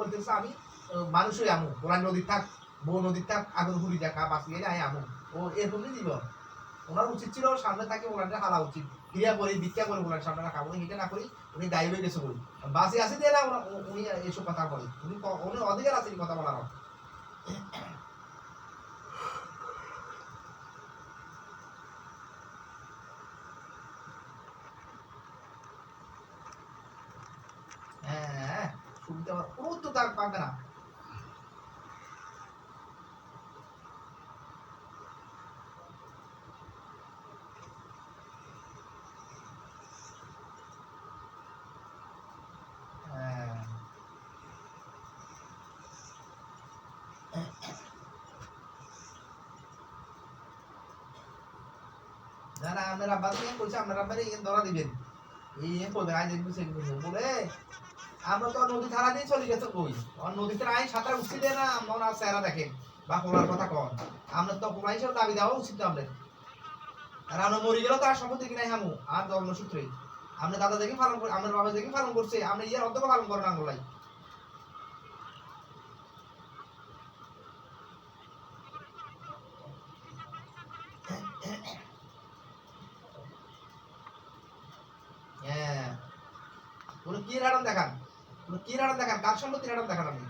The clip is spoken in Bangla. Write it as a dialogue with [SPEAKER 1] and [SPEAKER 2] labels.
[SPEAKER 1] বলতেছে আমি মানুষই আমু ওরা নদী থাক বউ নদী থাক আগুন হুড়ি দেখা বাঁচিয়ে আয় আমু ও এরকমই দিব ওনার উচিত ছিল সামনে থাকে ওনাকে হালা উচিত ক্রিয়া করি ভিক্ষা করে ওনার সামনে রাখা উনি এটা না করি উনি দায়ী হয়ে গেছে বলি বাসে আসে দিয়ে না উনি এইসব কথা বলে উনি অধিকার আছে কথা বলার হ্যাঁ সুবিধা কোনো তো তার পাবে না না না আপনার আব্বা তো কইছে আপনার আব্বারে ধরা দিবেন এই করবেন আজ বলে আমরা তো নদী ধারা দিয়ে চলে গেছে কই আর নদীতে আইন সাঁতার উঠতে দেয় না আমরা চেহারা দেখেন বা পোলার কথা কন আমরা তো পোলা হিসেবে দাবি দেওয়া উচিত আমাদের আর আমরা মরি গেলেও তার সম্পত্তি কিনাই হামু আর জন্মসূত্রে আমরা দাদা দেখে পালন করি আমার বাবা দেখে পালন করছে আমরা ইয়ার অর্ধ পালন করেন আঙ্গুলাই হ্যাঁ কি রাডাম দেখান কার সম্পত্তি রাডাম দেখান আপনি